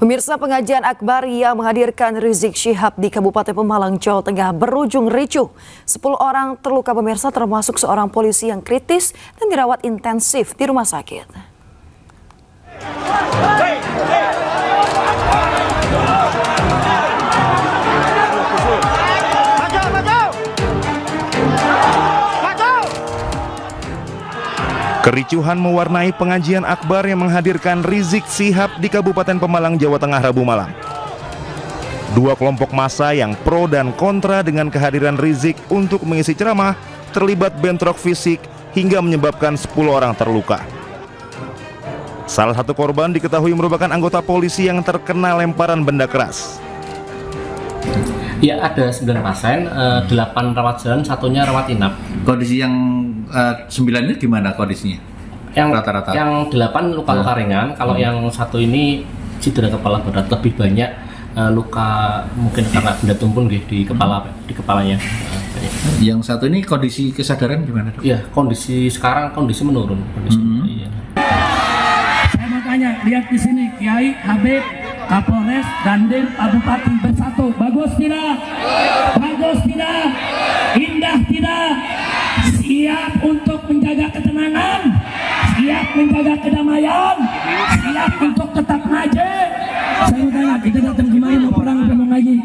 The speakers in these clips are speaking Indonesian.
Pemirsa, pengajian akbar yang menghadirkan Rizik Syihab di Kabupaten Pemalang, Jawa Tengah berujung ricuh. 10 orang terluka pemirsa, termasuk seorang polisi yang kritis dan dirawat intensif di rumah sakit. Kericuhan mewarnai pengajian akbar yang menghadirkan Rizik Syihab di Kabupaten Pemalang, Jawa Tengah, Rabu malam. Dua kelompok massa yang pro dan kontra dengan kehadiran Rizik untuk mengisi ceramah terlibat bentrok fisik hingga menyebabkan 10 orang terluka. Salah satu korban diketahui merupakan anggota polisi yang terkena lemparan benda keras. Ya, ada 9 pasien, 8 rawat jalan, satunya rawat inap. Kondisi yang 9 ini gimana kondisinya? Yang rata-rata? Yang 8 luka-luka ringan, kalau yang satu ini cedera kepala berat, lebih banyak luka mungkin karena benda tumpul di kepalanya. Yang satu ini kondisi kesadaran gimana, Dok? Iya, sekarang kondisi menurun. Iya. Saya mau tanya, lihat di sini Kiai, Habib, Kapolres, Dandim, Pak Bupati bersatu. Bagus tidak? Bagus tidak? Indah tidak? Siap untuk menjaga ketenangan? Siap menjaga kedamaian? Siap untuk tetap ngaji? Saya mau tanya, kita datang kemari mau perang atau mau ngaji?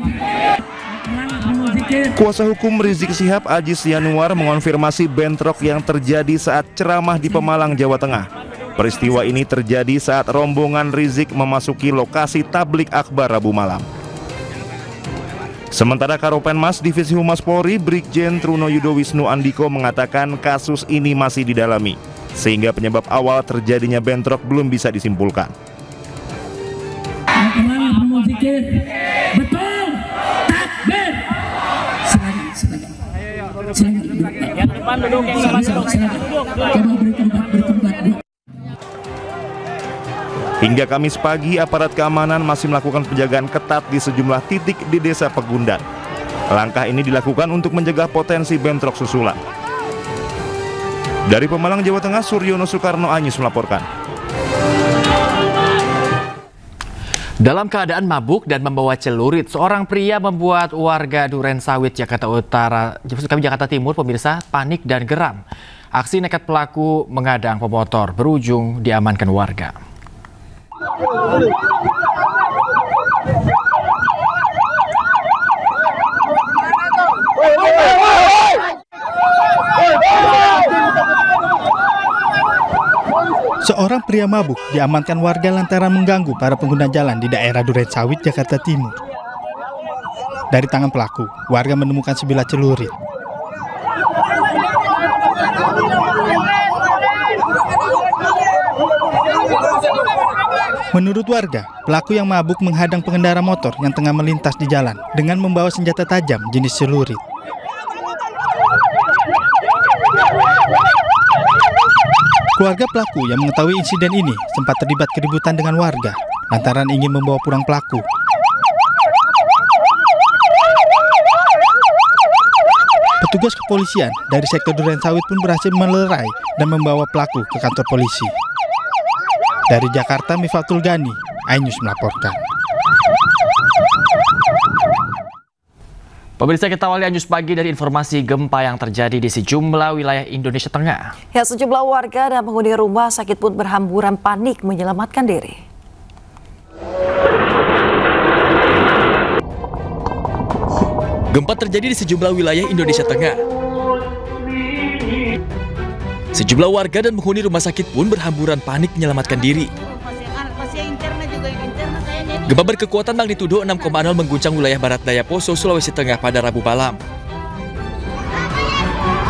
Kuasa hukum Rizik Syihab, Ajis Yanuar, mengonfirmasi bentrok yang terjadi saat ceramah di Pemalang, Jawa Tengah. Peristiwa ini terjadi saat rombongan Rizik memasuki lokasi tablik akbar Rabu malam. Sementara Karopenmas Divisi Humas Polri, Brigjen Truno Yudo Wisnu Andiko mengatakan kasus ini masih didalami, sehingga penyebab awal terjadinya bentrok belum bisa disimpulkan. Betul, takbir. Yang depan duduk, yang depan duduk. Hingga Kamis pagi, aparat keamanan masih melakukan penjagaan ketat di sejumlah titik di Desa Pegundan. Langkah ini dilakukan untuk mencegah potensi bentrok susulan. Dari Pemalang, Jawa Tengah, Suryono Soekarno Anyus melaporkan. Dalam keadaan mabuk dan membawa celurit, seorang pria membuat warga Durensawit, Jakarta Timur, pemirsa, panik dan geram. Aksi nekat pelaku menghadang pemotor berujung diamankan warga. Seorang pria mabuk diamankan warga lantaran mengganggu para pengguna jalan di daerah Durensawit, Jakarta Timur. Dari tangan pelaku, warga menemukan sebilah celurit. Menurut warga, pelaku yang mabuk menghadang pengendara motor yang tengah melintas di jalan dengan membawa senjata tajam jenis celurit. Keluarga pelaku yang mengetahui insiden ini sempat terlibat keributan dengan warga lantaran ingin membawa pulang pelaku. Petugas kepolisian dari sektor Durensawit pun berhasil melerai dan membawa pelaku ke kantor polisi. Dari Jakarta, Mifatul Gani, iNews melaporkan. Pemirsa, kita awali iNews pagi dari informasi gempa yang terjadi di sejumlah wilayah Indonesia Tengah. Ya, sejumlah warga dan penghuni rumah sakit pun berhamburan panik menyelamatkan diri. Gempa terjadi di sejumlah wilayah Indonesia Tengah. Sejumlah warga dan penghuni rumah sakit pun berhamburan panik menyelamatkan diri. Gempa berkekuatan magnitudo 6,0 mengguncang wilayah barat daya Poso, Sulawesi Tengah pada Rabu malam.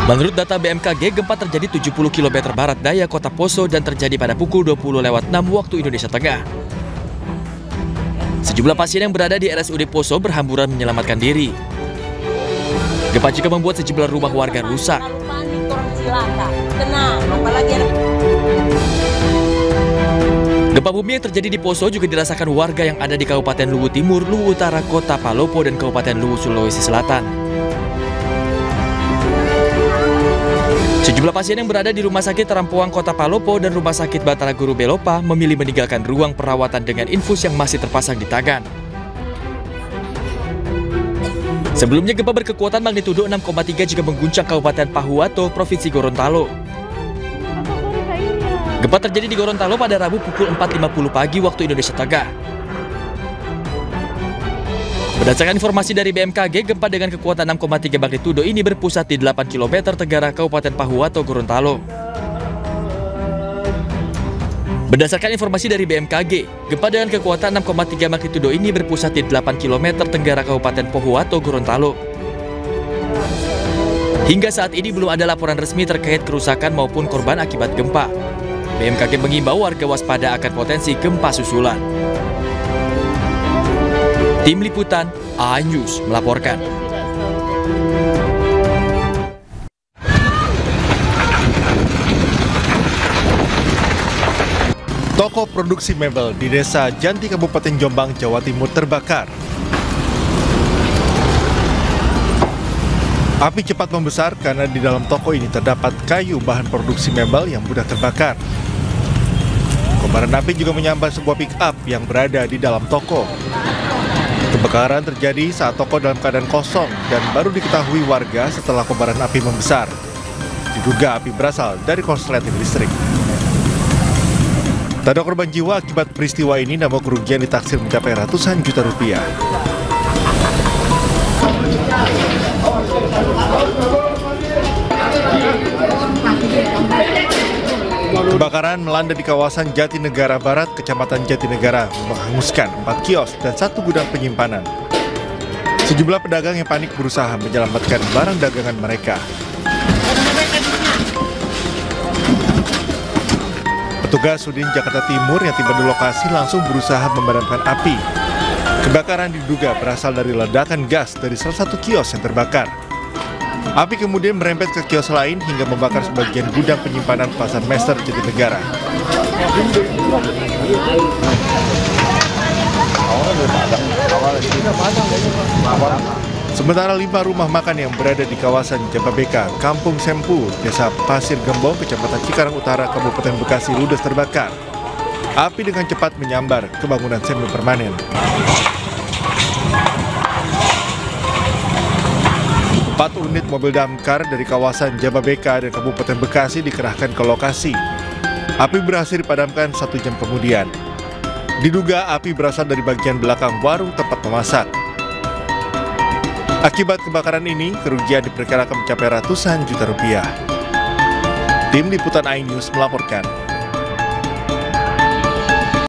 Menurut data BMKG, gempa terjadi 70 km barat daya kota Poso dan terjadi pada pukul 20.06 waktu Indonesia Tengah. Sejumlah pasien yang berada di RSUD Poso berhamburan menyelamatkan diri. Gempa juga membuat sejumlah rumah warga rusak. Gempa bumi yang terjadi di Poso juga dirasakan warga yang ada di Kabupaten Luwu Timur, Luwu Utara, Kota Palopo, dan Kabupaten Luwu, Sulawesi Selatan. Sejumlah pasien yang berada di Rumah Sakit Terampuang Kota Palopo dan Rumah Sakit Batara Guru Belopa memilih meninggalkan ruang perawatan dengan infus yang masih terpasang di tangan. Sebelumnya gempa berkekuatan magnitudo 6,3 juga mengguncang Kabupaten Pahuato, Provinsi Gorontalo. Gempa terjadi di Gorontalo pada Rabu pukul 4.50 pagi waktu Indonesia Tengah. Berdasarkan informasi dari BMKG, gempa dengan kekuatan 6,3 magnitudo ini berpusat di 8 km tenggara Kabupaten Pahuato, Gorontalo. Berdasarkan informasi dari BMKG, gempa dengan kekuatan 6,3 magnitudo ini berpusat di 8 km tenggara Kabupaten Pahuato, Gorontalo. Hingga saat ini belum ada laporan resmi terkait kerusakan maupun korban akibat gempa. BMKG mengimbau warga waspada akan potensi gempa susulan. Tim Liputan A-News melaporkan. Toko produksi mebel di Desa Janti, Kabupaten Jombang, Jawa Timur terbakar. Api cepat membesar karena di dalam toko ini terdapat kayu bahan produksi mebel yang mudah terbakar. Kobaran api juga menyambar sebuah pick-up yang berada di dalam toko. Kebakaran terjadi saat toko dalam keadaan kosong dan baru diketahui warga setelah kobaran api membesar. Diduga api berasal dari korsleting listrik. Tak ada korban jiwa akibat peristiwa ini, namun kerugian ditaksir mencapai ratusan juta rupiah. Kebakaran melanda di kawasan Jatinegara Barat, Kecamatan Jatinegara, menghanguskan 4 kios dan 1 gudang penyimpanan. Sejumlah pedagang yang panik berusaha menyelamatkan barang dagangan mereka. Petugas Sudin Jakarta Timur yang tiba di lokasi langsung berusaha memadamkan api. Kebakaran diduga berasal dari ledakan gas dari salah satu kios yang terbakar. Api kemudian merembet ke kios lain hingga membakar sebagian gudang penyimpanan Pasar Mester Jatinegara. Sementara 5 rumah makan yang berada di kawasan Jababeka, Kampung Sempu, Desa Pasir Gembong, Kecamatan Cikarang Utara, Kabupaten Bekasi, ludes terbakar. Api dengan cepat menyambar ke bangunan semi permanen. 4 unit mobil damkar dari kawasan Jababeka dan Kabupaten Bekasi dikerahkan ke lokasi. Api berhasil dipadamkan 1 jam kemudian. Diduga api berasal dari bagian belakang warung tempat memasak. Akibat kebakaran ini, kerugian diperkirakan mencapai ratusan juta rupiah. Tim Liputan A-News melaporkan.